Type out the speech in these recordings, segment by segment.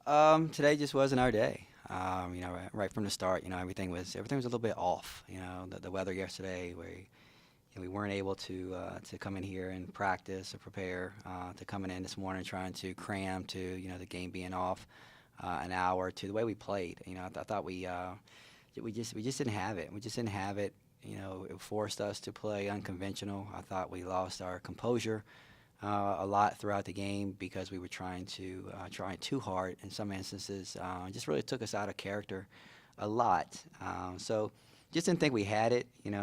Today just wasn't our day. Right from the start, everything was a little bit off. The weather yesterday, we weren't able to come in here and practice or prepare. To coming in this morning trying to cram to the game being off an hour to the way we played. I thought we just didn't have it. We just didn't have it. It forced us to play unconventional. I thought we lost our composure a lot throughout the game because we were trying too hard in some instances. It just really took us out of character a lot. So just didn't think we had it, and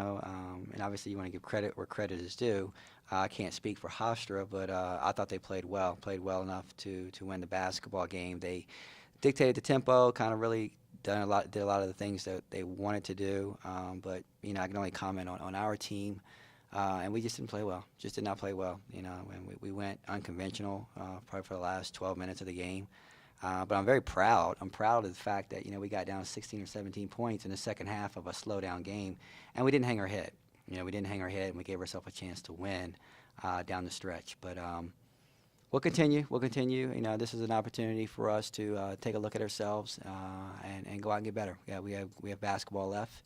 obviously you want to give credit where credit is due. I can't speak for Hofstra, but I thought they played well enough to win the basketball game. They dictated the tempo, kind of really did a lot of the things that they wanted to do. But I can only comment on our team. And we just didn't play well. Just did not play well. And we went unconventional probably for the last 12 minutes of the game. But I'm very proud. I'm proud of the fact that we got down 16 or 17 points in the second half of a slow down game, and we didn't hang our head. We didn't hang our head, and we gave ourselves a chance to win down the stretch. But we'll continue. We'll continue. This is an opportunity for us to take a look at ourselves and go out and get better. Yeah, we have basketball left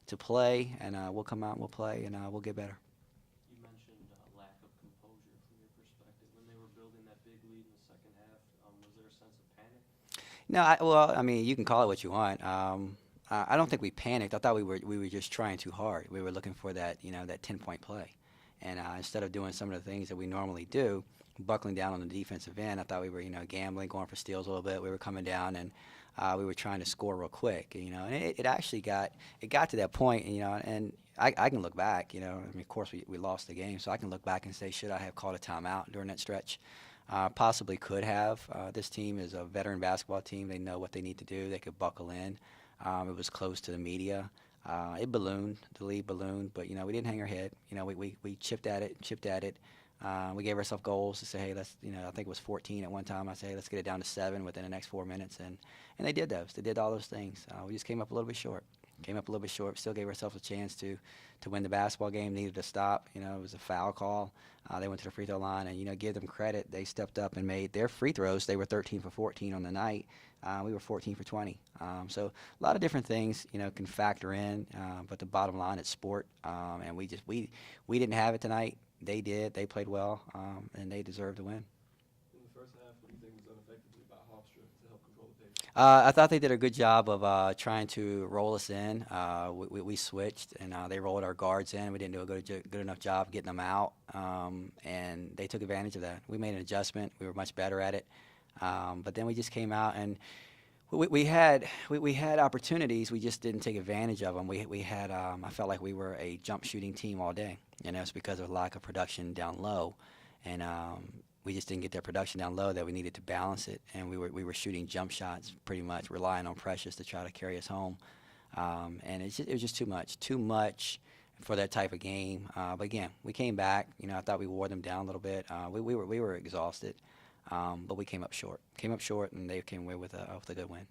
to play, and we'll come out and we'll play, and we'll get better. You mentioned lack of composure from your perspective. When they were building that big lead in the second half, was there a sense of panic? No, I mean, you can call it what you want. I don't think we panicked. I thought we were just trying too hard. We were looking for that 10-point play, and instead of doing some of the things that we normally do, buckling down on the defensive end, I thought we were gambling, going for steals a little bit. We were coming down and we were trying to score real quick, and it actually got to that point, and I can look back, I mean, of course we lost the game, so I can look back and say, should I have called a timeout during that stretch? Possibly could have. This team is a veteran basketball team. They know what they need to do. They could buckle in. It was close to the media. It ballooned, the lead ballooned, but we didn't hang our head. We chipped at it. We gave ourselves goals to say, hey, let's, I think it was 14 at one time. I said, hey, let's get it down to 7 within the next 4 minutes, and they did those. They did all those things. We just came up a little bit short. Still gave ourselves a chance to win the basketball game. Needed to stop. It was a foul call. They went to the free throw line, and give them credit. They stepped up and made their free throws. They were 13 for 14 on the night. We were 14 for 20. So a lot of different things, can factor in. But the bottom line, it's sport, and we didn't have it tonight. They did. They played well, and they deserved to win. In the first half, what do you think was done effectively by Hofstra to help control the pace? I thought they did a good job of trying to roll us in. We switched, and they rolled our guards in. We didn't do a good enough job getting them out, and they took advantage of that. We made an adjustment. We were much better at it. But then we just came out, and we had opportunities. We just didn't take advantage of them. We had I felt like we were a jump shooting team all day. It's because of lack of production down low, and we just didn't get that production down low that we needed to balance it. And we were shooting jump shots pretty much, relying on Precious to try to carry us home. And it was just too much for that type of game. But again, we came back. I thought we wore them down a little bit. We were exhausted. But we came up short, and they came away with a good win.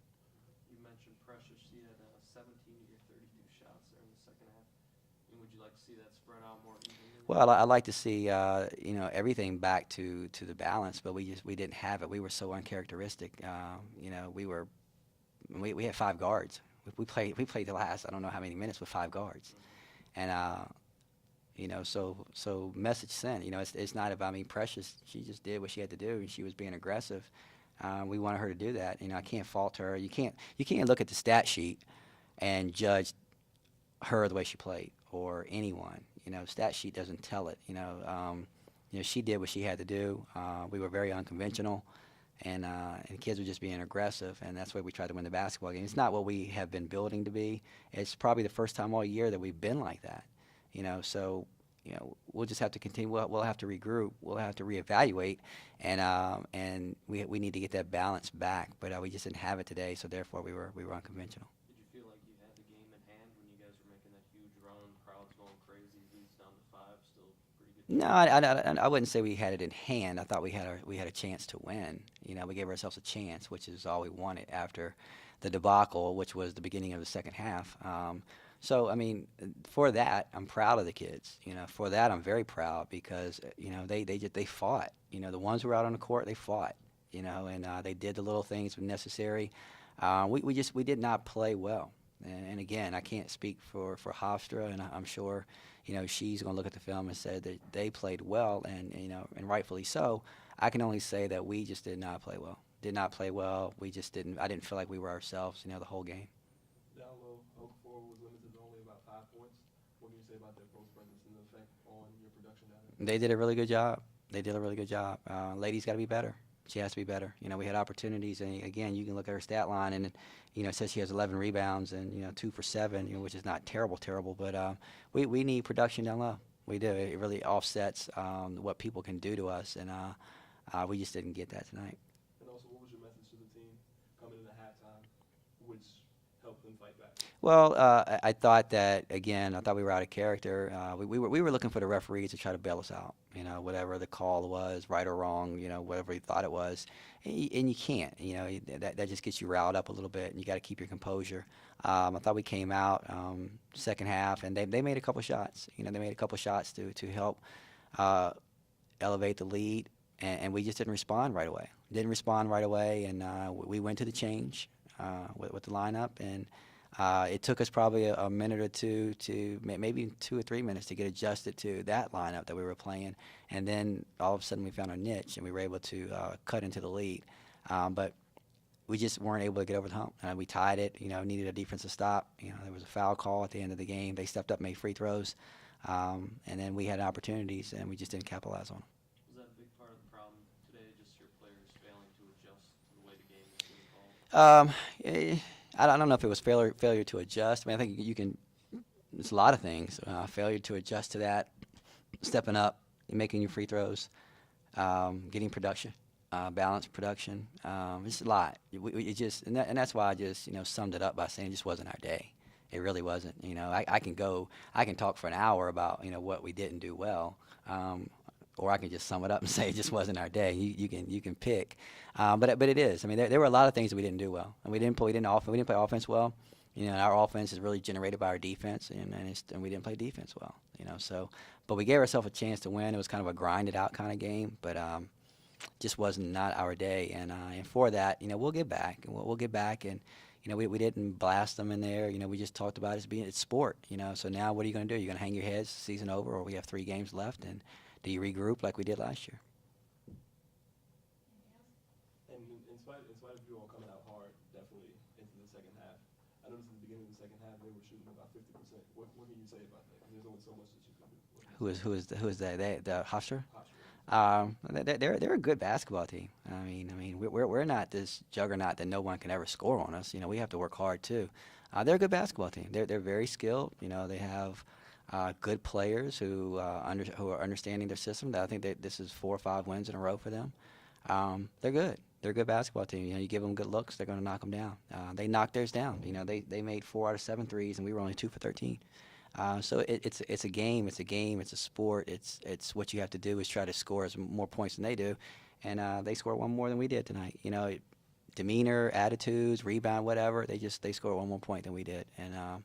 You mentioned Precious. She had 17 of your 32 shots there in the second half. And would you like to see that spread out more evenly? Well, I like to see everything back to the balance, but we didn't have it. We were so uncharacteristic. We had 5 guards. We played the last I don't know how many minutes with 5 guards, and so message sent. It's not about me. Precious, she just did what she had to do, and she was being aggressive. We wanted her to do that. I can't fault her. You can't look at the stat sheet and judge her the way she played or anyone. Stat sheet doesn't tell it. She did what she had to do. We were very unconventional, and kids were just being aggressive, and that's why we tried to win the basketball game. It's not what we have been building to be. It's probably the first time all year that we've been like that. So we'll just have to continue. We'll have to regroup. We'll have to reevaluate, and we need to get that balance back. But we just didn't have it today, so therefore we were unconventional. Did you feel like you had the game in hand when you guys were making that huge run, crowds going crazy, leads down to 5, still pretty good? No, I wouldn't say we had it in hand. I thought we had a chance to win. We gave ourselves a chance, which is all we wanted after the debacle, which was the beginning of the second half. So, I mean, for that, I'm proud of the kids. For that, I'm very proud because they fought. The ones who were out on the court, they fought. and they did the little things when necessary. We did not play well. And again, I can't speak for Hofstra, and I'm sure, she's going to look at the film and say that they played well, and rightfully so. I can only say that we just did not play well. Did not play well. We just didn't. I didn't feel like we were ourselves, the whole game. Down low, Hofstra was limited to only about 5 points. What can you say about their post presence and the effect on your production down there? They did a really good job. They did a really good job. Lady's got to be better. She has to be better. We had opportunities, and again, you can look at her stat line, and it says she has 11 rebounds and 2 for 7, which is not terrible, but we need production down low. We do. It really offsets what people can do to us, and we just didn't get that tonight. And also, what was your message to the team coming into halftime, which helped them fight back? Well, I thought that, again, I thought we were out of character. We were looking for the referees to try to bail us out, whatever the call was, right or wrong, whatever he thought it was. And you can't, that just gets you riled up a little bit, and you got to keep your composure. I thought we came out second half, and they made a couple shots. They made a couple shots to help elevate the lead, and we just didn't respond right away. And we went to the change with the lineup, and it took us probably a minute or two to maybe 2 or 3 minutes to get adjusted to that lineup that we were playing, and then all of a sudden we found our niche and we were able to cut into the lead. But we just weren't able to get over the hump. We tied it. Needed a defensive stop. There was a foul call at the end of the game. They stepped up, made free throws, and then we had opportunities and we just didn't capitalize on them. Was that a big part of the problem today, just your players failing to adjust to the way the game is being called? I don't know if it was failure to adjust. I think you can. It's a lot of things. Failure to adjust to that, stepping up, making your free throws, getting production, balanced production. It's a lot. And that's why I just summed it up by saying it just wasn't our day. It really wasn't. I can talk for an hour about what we didn't do well. Or I can just sum it up and say it just wasn't our day. You can pick, but it is. There were a lot of things that we didn't do well, and we didn't play offense well. Our offense is really generated by our defense, and we didn't play defense well. But we gave ourselves a chance to win. It was kind of a grinded out kind of game, but just wasn't not our day. And for that, we'll get back, and we'll get back. And we didn't blast them in there. We just talked about it's sport. So now what are you going to do? You're going to hang your heads, season over, or we have 3 games left, and do you regroup like we did last year? And in spite of you all coming out hard, definitely into the second half, I noticed at the beginning of the second half they were shooting about 50%. What can you say about that? Because there's only so much that you can do. Who is that? The Hofstra? Hofstra. They're a good basketball team. We're not this juggernaut that no one can ever score on us. We have to work hard too. They're a good basketball team. They're very skilled. They have good players who are understanding their system. I think this is 4 or 5 wins in a row for them. They're good. They're a good basketball team. You give them good looks, they're going to knock them down. They knocked theirs down. They made 4 out of 7 threes, and we were only 2 for 13. So it's a game. It's a game. It's a sport. It's what you have to do is try to score more points than they do, and they scored 1 more than we did tonight. Demeanor, attitudes, rebound, whatever. They scored 1 more point than we did, and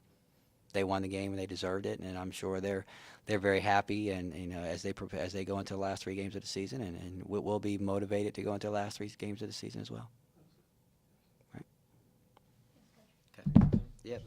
they won the game and they deserved it. And I'm sure they're very happy. And as they go into the last 3 games of the season, and we'll be motivated to go into the last 3 games of the season as well. Right. Okay. Yep.